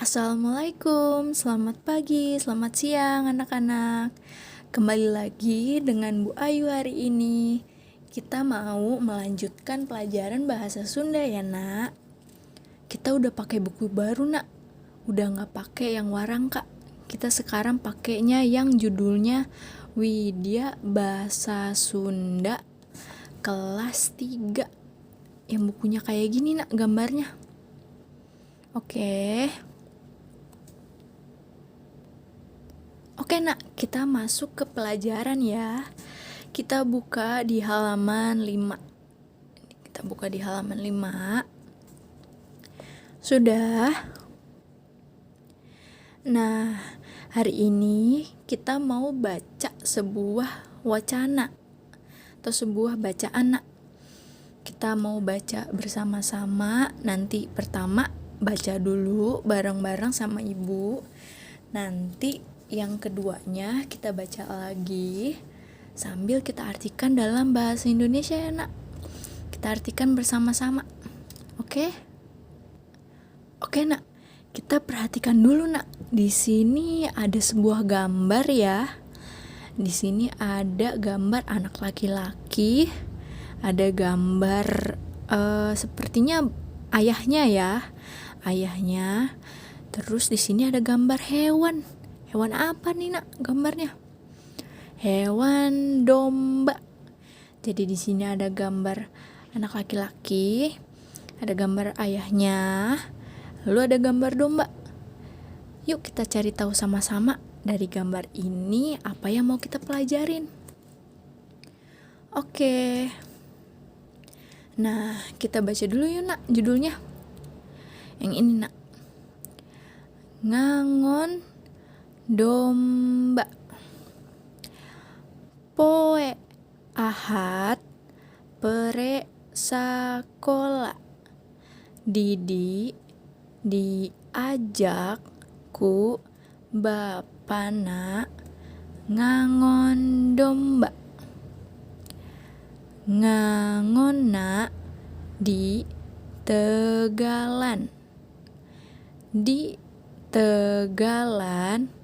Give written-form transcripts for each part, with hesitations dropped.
Assalamualaikum, selamat pagi, selamat siang anak-anak. Kembali lagi dengan Bu Ayu hari ini. Kita mau melanjutkan pelajaran bahasa Sunda ya nak. Kita udah pakai buku baru nak. Udah gak pakai yang warang kak. Kita sekarang pakainya yang judulnya Widya Bahasa Sunda kelas 3. Yang bukunya kayak gini nak gambarnya. Oke nak, kita masuk ke pelajaran ya. Kita buka di halaman 5. Sudah? Nah, hari ini kita mau baca sebuah wacana atau sebuah bacaan nak. Kita mau baca bersama-sama. Nanti pertama baca dulu bareng-bareng sama ibu. Nanti yang keduanya kita baca lagi sambil kita artikan dalam bahasa Indonesia ya nak. Kita artikan bersama-sama. Oke nak, kita perhatikan dulu nak. Di sini ada sebuah gambar ya. Di sini ada gambar anak laki-laki. Ada gambar sepertinya ayahnya ya. Terus di sini ada gambar hewan. Hewan apa nih nak gambarnya? Hewan domba. Jadi di sini ada gambar anak laki-laki, ada gambar ayahnya, lalu ada gambar domba. Yuk kita cari tahu sama-sama dari gambar ini apa yang mau kita pelajarin. Oke. Nah, kita baca dulu yuk nak judulnya. Yang ini nak. Ngangon domba. Poe Ahad pere sakola. Didi diajak ku bapana ngangon domba. Ngangonna di Tegalan. Di Tegalan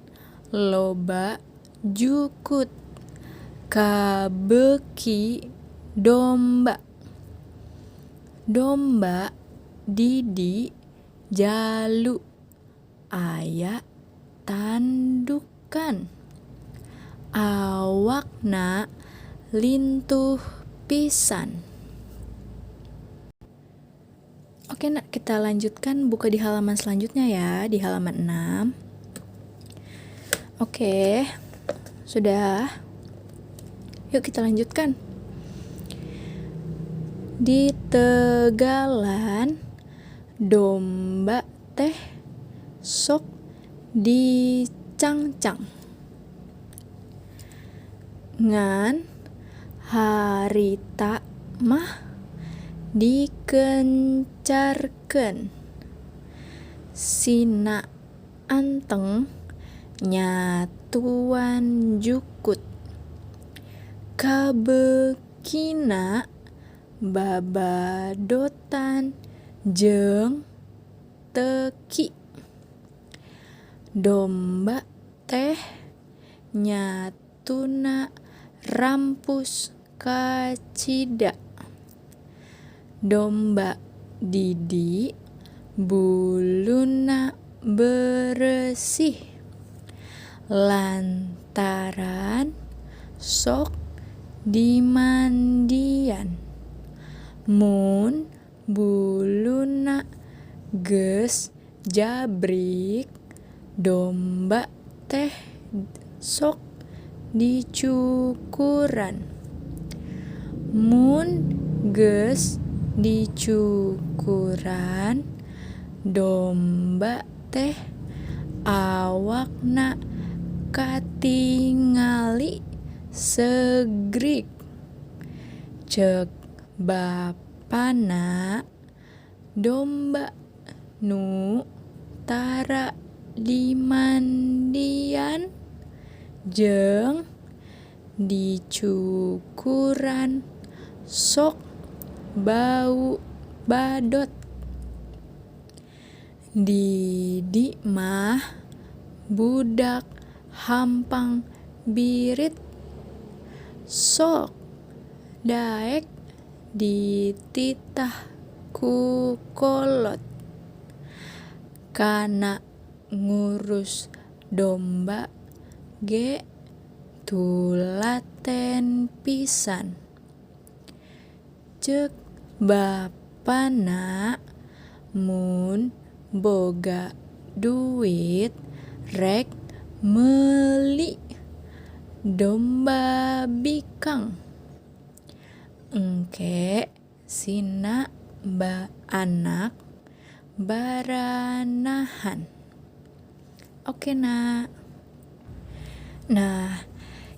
loba jukut kabeki domba. Domba Didi jalu aya tandukan. Awakna lintuh pisan. Oke nak, kita lanjutkan buka di halaman selanjutnya ya, di halaman 6. Oke, sudah. Yuk kita lanjutkan. Di Tegalan domba teh sok dicangcang. Ngan harita mah dikencarkeun. Sina anteng nyatuan jukut. Kabekina babadotan jeung teki. Domba teh nyatuna rampus kacida. Domba Didi buluna bersih. Lantaran sok dimandian. Mun buluna geus jabrik, domba teh sok dicukuran. Mun geus dicukuran, domba teh awakna katingali segrik. Cek bapana domba nu tara dimandian jeung dicukuran sok bau badot. Didi budak hampang birit, sok daek dititah ku kolot, kana ngurus domba ge tulaten pisan, ceuk bapana mun boga duit rek meuli domba bikang, engke sina anak baranahan. Oke nak. Nah,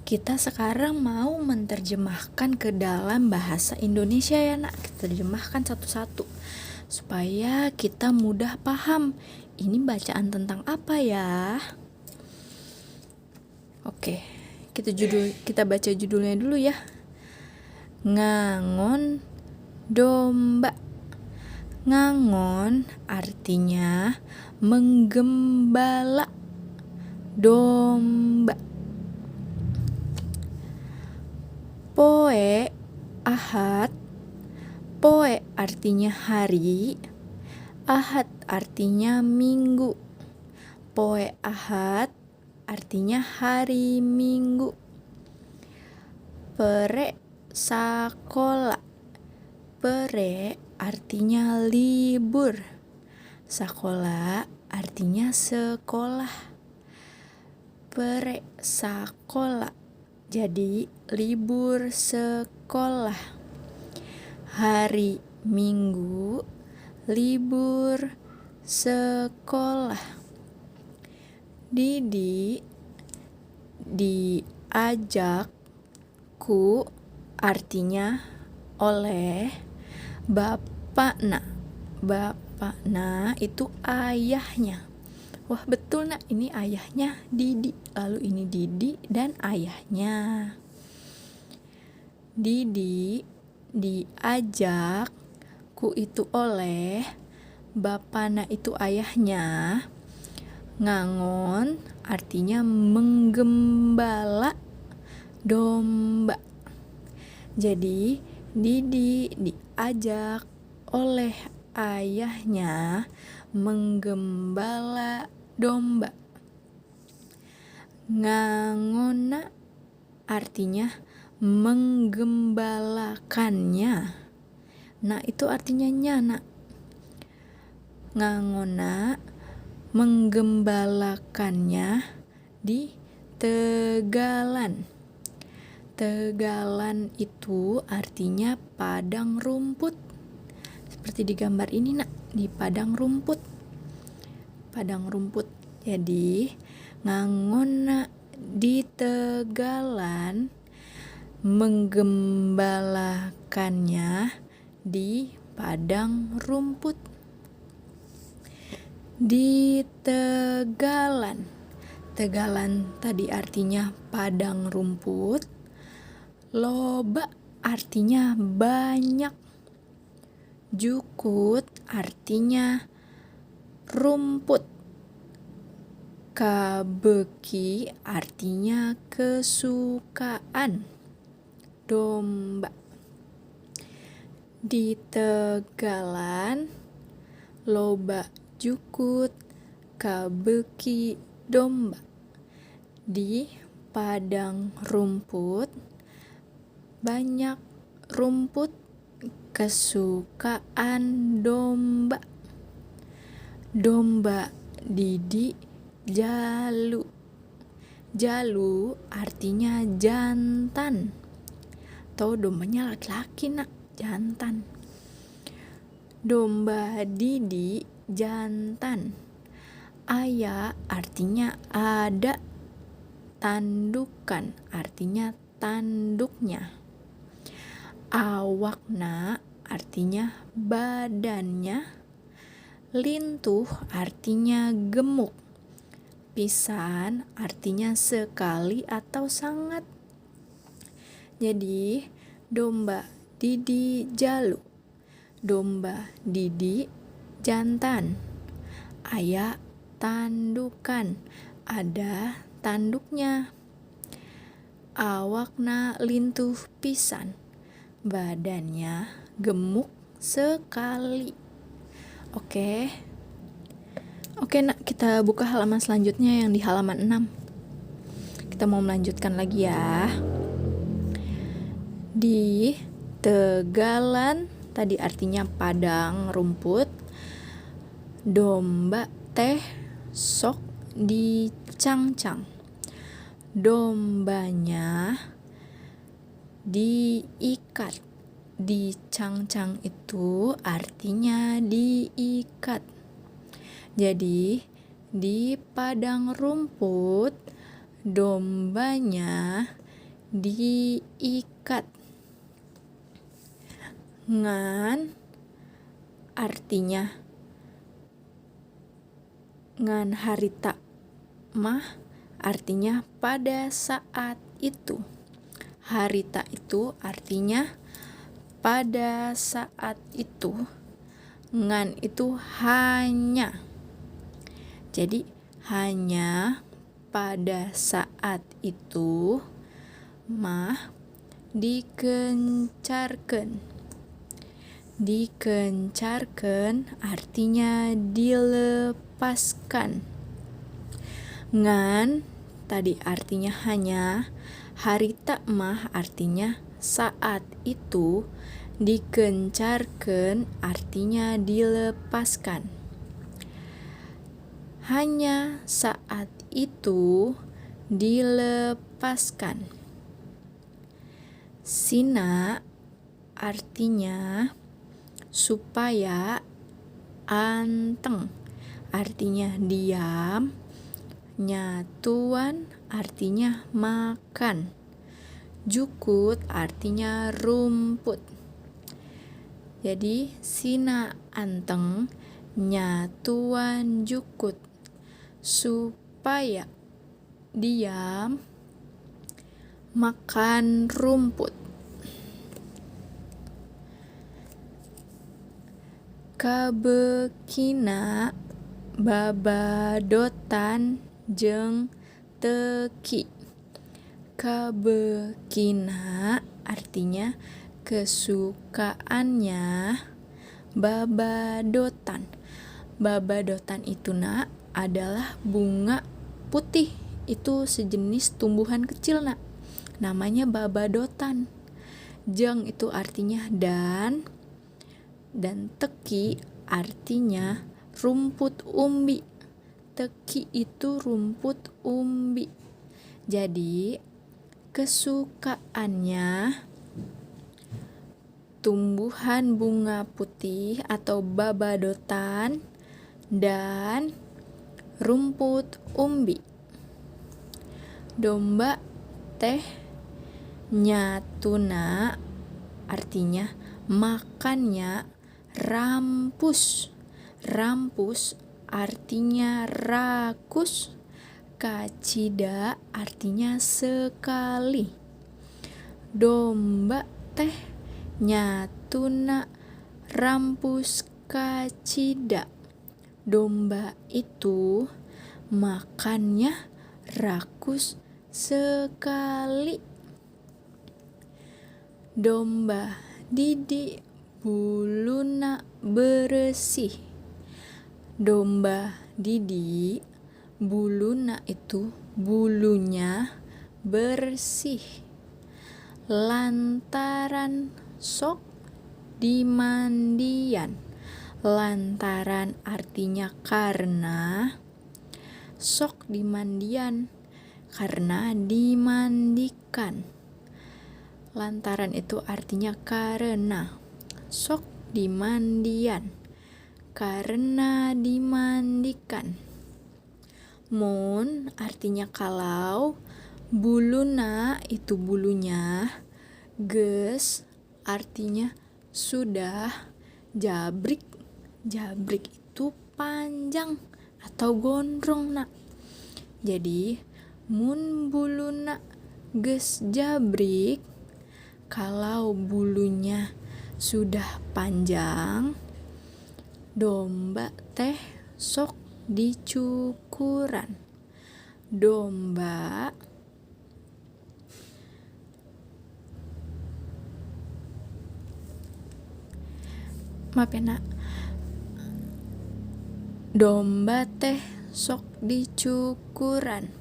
kita sekarang mau menerjemahkan ke dalam bahasa Indonesia ya nak. Kita terjemahkan satu-satu supaya kita mudah paham ini bacaan tentang apa ya. Oke, kita baca judulnya dulu ya. Ngangon domba. Ngangon artinya menggembala domba. Poe Ahad. Poe artinya hari, Ahad artinya minggu. Poe Ahad artinya hari Minggu. Pere sakola. Pere artinya libur. Sakola artinya sekolah. Pere sakola jadi libur sekolah. Hari Minggu libur sekolah. Didi diajak ku artinya oleh bapakna. Bapakna itu ayahnya. Wah betul nak, ini ayahnya Didi. Lalu ini Didi dan ayahnya. Didi diajak ku itu oleh bapana itu ayahnya. Ngangon artinya menggembala domba. Jadi Didi diajak oleh ayahnya menggembala domba. Ngangona artinya menggembalakannya. Nah itu artinya nyana. Ngangona menggembalakannya di tegalan. Tegalan itu artinya padang rumput. Seperti di gambar ini nak, di padang rumput. Padang rumput. Jadi ngangona di tegalan menggembalakannya di padang rumput. Di tegalan. Tegalan tadi artinya padang rumput. Loba artinya banyak. Jukut artinya rumput. Kabeki artinya kesukaan domba. Di tegalan loba jukut kabeki domba. Di padang rumput banyak rumput kesukaan domba. Domba Didi jalu. Jalu artinya jantan. Tahu dombanya laki-laki nak, jantan. Domba Didi jantan. Aya artinya ada. Tandukan artinya tanduknya. Awakna artinya badannya. Lintuh artinya gemuk. Pisan artinya sekali atau sangat. Jadi domba Didi jalu. Domba Didi jantan. Aya tandukan ada tanduknya. Awakna lintuh pisan, badannya gemuk sekali. Oke, nak, kita buka halaman selanjutnya yang di halaman 6. Kita mau melanjutkan lagi ya. Di tegalan, tadi artinya padang rumput, domba teh sok dicangcang. Dombanya diikat. Dicangcang itu artinya diikat. Jadi di padang rumput dombanya diikat. Ngan artinya ngan harita mah artinya pada saat itu. Harita itu artinya pada saat itu. Ngan itu hanya. Jadi hanya pada saat itu mah dikencarkan. Dikencarkan artinya dilepaskan. Ngan tadi artinya hanya, harita mah artinya saat itu, dikencarkan artinya dilepaskan. Hanya saat itu dilepaskan. Sina artinya supaya, anteng artinya diam, nyatuan artinya makan, jukut artinya rumput. Jadi sina anteng, nyatuan jukut, supaya diam, makan rumput. Kabekina babadotan jeung teki. Kabekina artinya kesukaannya, babadotan. Babadotan itu adalah bunga putih. Itu sejenis tumbuhan kecil namanya babadotan. Jeung itu artinya dan teki artinya rumput umbi. Teki itu rumput umbi. Jadi kesukaannya tumbuhan bunga putih atau babadotan dan rumput umbi. Domba teh nyatuna artinya makannya rampus. Rampus artinya rakus. Kacida artinya sekali. Domba teh nyatuna rampus kacida. Domba itu makannya rakus sekali. Domba didi buluna bersih. Domba didi buluna itu bulunya bersih. Lantaran sok dimandian. Lantaran artinya karena, sok dimandian karena dimandikan. Lantaran itu artinya karena, sok dimandian karena dimandikan. Mun artinya kalau, buluna itu bulunya, geus artinya sudah, jabrik itu panjang atau gondrong Jadi mun buluna geus jabrik, kalau bulunya sudah panjang, domba teh sok dicukuran. domba, maaf ya nak, domba teh sok dicukuran,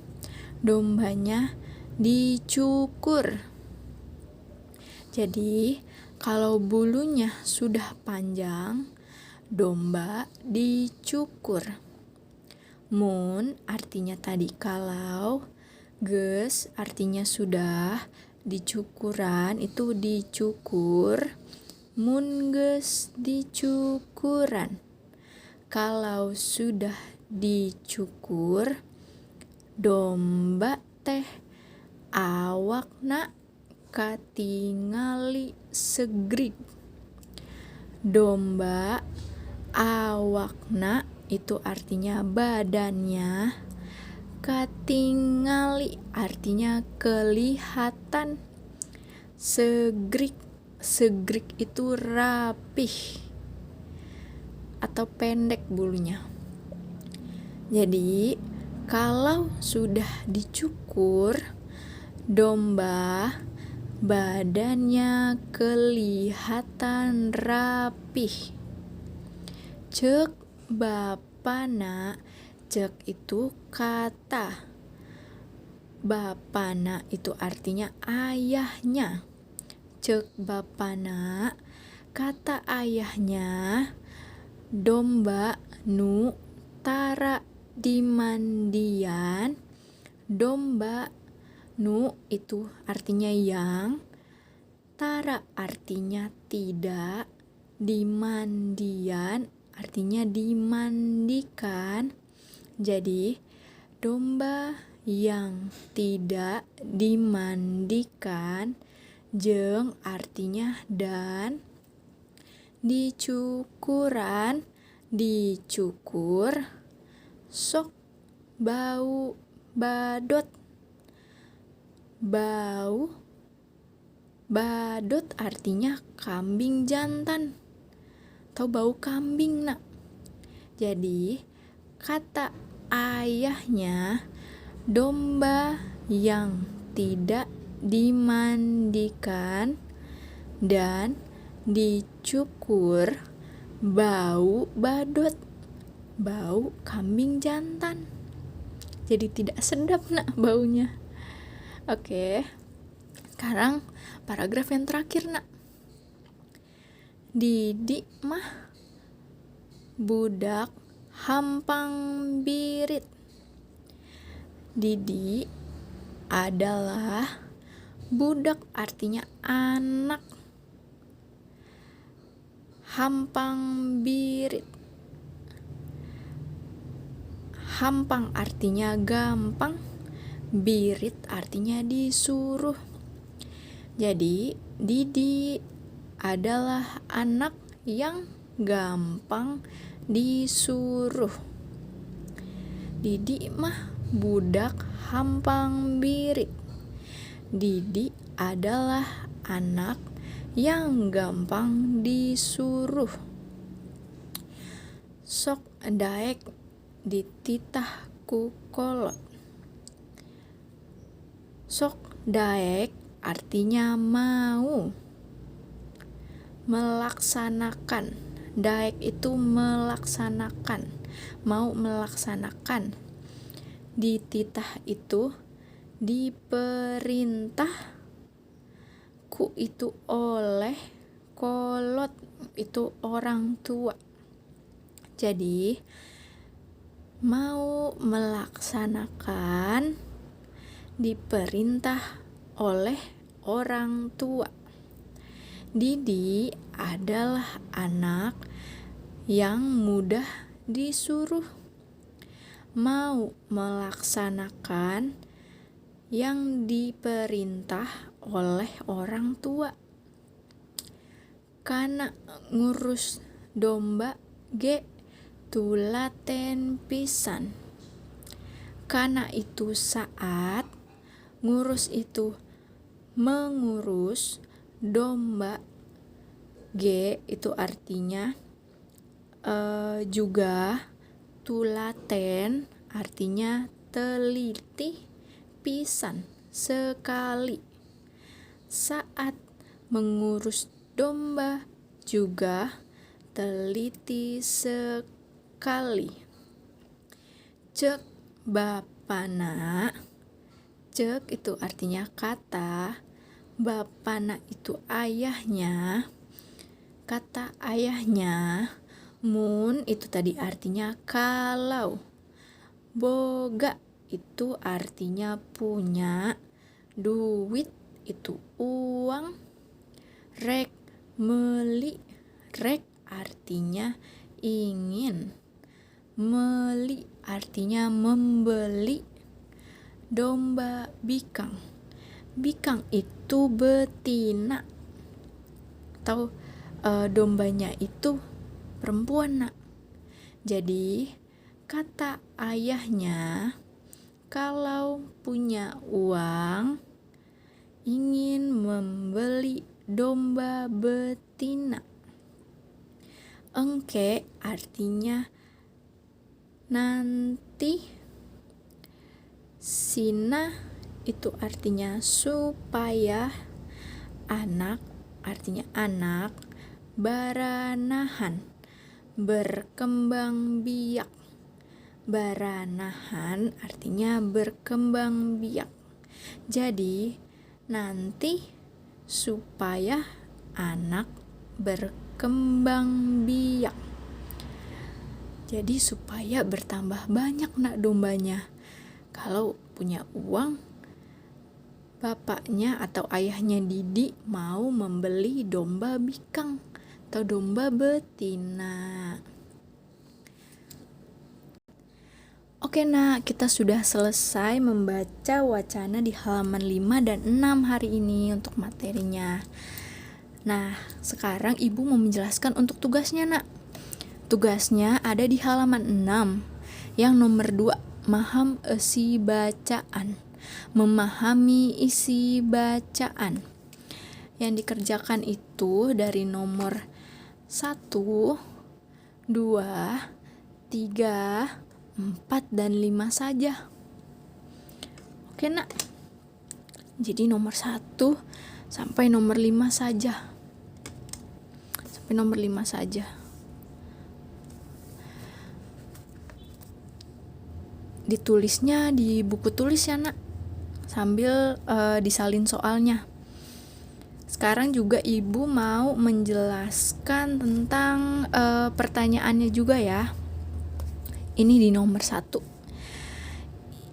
dombanya dicukur. Jadi kalau bulunya sudah panjang, domba dicukur. Mun artinya tadi kalau, geus artinya sudah, dicukuran itu dicukur, mun geus dicukuran. Kalau sudah dicukur, domba teh awakna katingali segrig. Domba awakna itu artinya badannya, katingali artinya kelihatan, segrig, segrig itu rapih atau pendek bulunya. Jadi kalau sudah dicukur, domba badannya kelihatan rapih. Cek bapana, cek itu kata, bapana itu artinya ayahnya. Cek bapana, kata ayahnya, domba nu tara dimandian, domba nu itu artinya yang, tara artinya tidak, dimandian artinya dimandikan. Jadi domba yang tidak dimandikan jeung artinya dan, dicukuran dicukur, sok bau badot. Bau badot artinya kambing jantan atau bau kambing nak. Jadi kata ayahnya, domba yang tidak dimandikan dan dicukur bau badot, bau kambing jantan. Jadi tidak sedap nak baunya. Oke, sekarang paragraf yang terakhir nak. Didi mah budak hampang birit. Didi adalah budak artinya anak, hampang birit, hampang artinya gampang, birit artinya disuruh. Jadi Didi adalah anak yang gampang disuruh. Didi mah budak hampang birit. Didi adalah anak yang gampang disuruh. Sok daek dititah ku kolot. Sok daek artinya mau, melaksanakan. Daek itu melaksanakan, mau melaksanakan. Dititah itu diperintah, ku itu oleh, kolot itu orang tua. Jadi mau melaksanakan, diperintah oleh orang tua. Didi adalah anak yang mudah disuruh, mau melaksanakan yang diperintah oleh orang tua. Kana ngurus domba ge tulaten pisan. Kana itu saat, ngurus itu mengurus, domba G itu artinya juga, tulaten artinya teliti pisan sekali. Saat mengurus domba juga teliti sekali. Cek bapana. Cek itu artinya kata, bapana itu ayahnya. Kata ayahnya. Mun itu tadi artinya kalau. Boga itu artinya punya. Duit itu uang. Rek meli. Rek artinya ingin. Meli artinya membeli. Domba bikang. Bikang itu betina. Atau dombanya itu perempuan, Nak. Jadi kata ayahnya, kalau punya uang ingin membeli domba betina. Engke artinya nanti. Sina itu artinya supaya. Anak artinya anak. Baranahan berkembang biak. Baranahan artinya berkembang biak. Jadi nanti supaya anak berkembang biak. Jadi supaya bertambah banyak, Nak, dombanya. Kalau punya uang, bapaknya atau ayahnya Didi mau membeli domba bikang atau domba betina. Oke, Nak, kita sudah selesai membaca wacana di halaman 5 dan 6 hari ini untuk materinya. Nah, sekarang Ibu mau menjelaskan untuk tugasnya, Nak. Tugasnya ada di halaman 6 yang nomor 2, maham isi bacaan. Memahami isi bacaan. Yang dikerjakan itu dari nomor 1, 2, 3, 4, dan 5 saja. Oke, Nak. Jadi nomor 1 sampai nomor 5 saja. Sampai nomor 5 saja. Ditulisnya di buku tulis ya, Nak. Sambil disalin soalnya. Sekarang juga Ibu mau menjelaskan tentang pertanyaannya juga ya. Ini di nomor 1.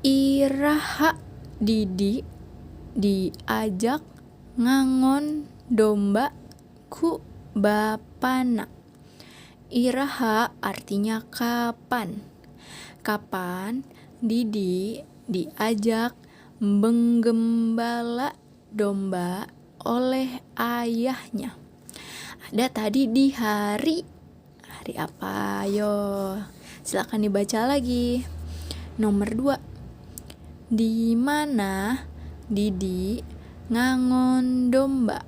Iraha Didi diajak ngangon domba ku bapana. Iraha artinya kapan. Kapan Didi diajak menggembala domba oleh ayahnya. Ada tadi di hari apa? Ayo, silakan dibaca lagi. Nomor 2. Di mana Didi ngangon domba?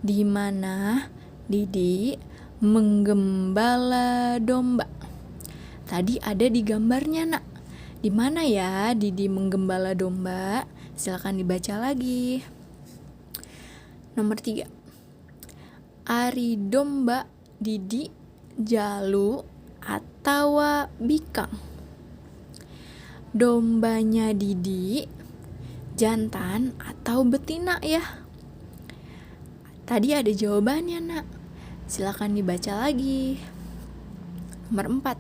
Di mana Didi menggembala domba? Tadi ada di gambarnya, Nak. Di mana ya Didi menggembala domba? Silakan dibaca lagi. Nomor 3. Ari domba Didi jalu atau bikang? Dombanya Didi jantan atau betina ya? Tadi ada jawabannya, Nak. Silakan dibaca lagi. Nomor 4.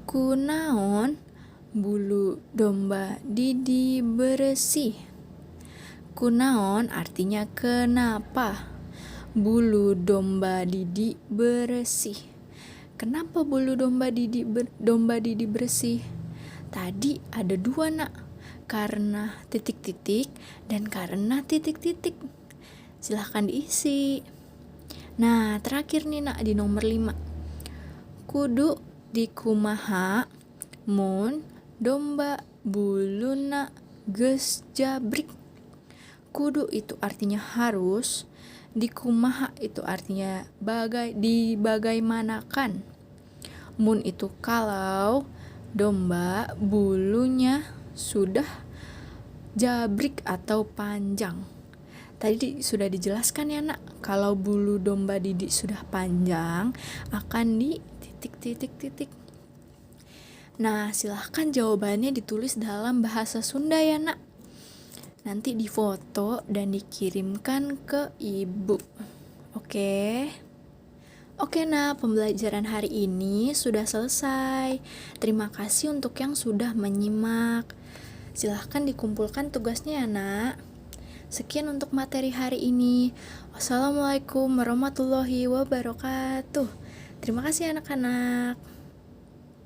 Kunaon bulu domba Didi bersih? Kunaon artinya kenapa? Bulu domba Didi bersih. Kenapa bulu domba Didi bersih? Tadi ada 2, Nak. Karena titik-titik dan karena titik-titik. Silahkan diisi. Nah, terakhir nih, Nak, di nomor 5. Kudu dikumaha mun domba buluna geus jabrik. Kudu itu artinya harus, dikumaha itu artinya dibagaimanakan. Mun itu kalau, Domba bulunya sudah jabrik atau panjang. Tadi sudah dijelaskan ya nak, kalau bulu domba Didi sudah panjang akan di titik. Nah, silahkan jawabannya ditulis dalam bahasa Sunda ya nak. Nanti difoto dan dikirimkan ke ibu. Oke. Oke nah, pembelajaran hari ini sudah selesai. Terima kasih untuk yang sudah menyimak. Silahkan dikumpulkan tugasnya ya nak. Sekian untuk materi hari ini. Wassalamualaikum warahmatullahi wabarakatuh. Terima kasih anak-anak.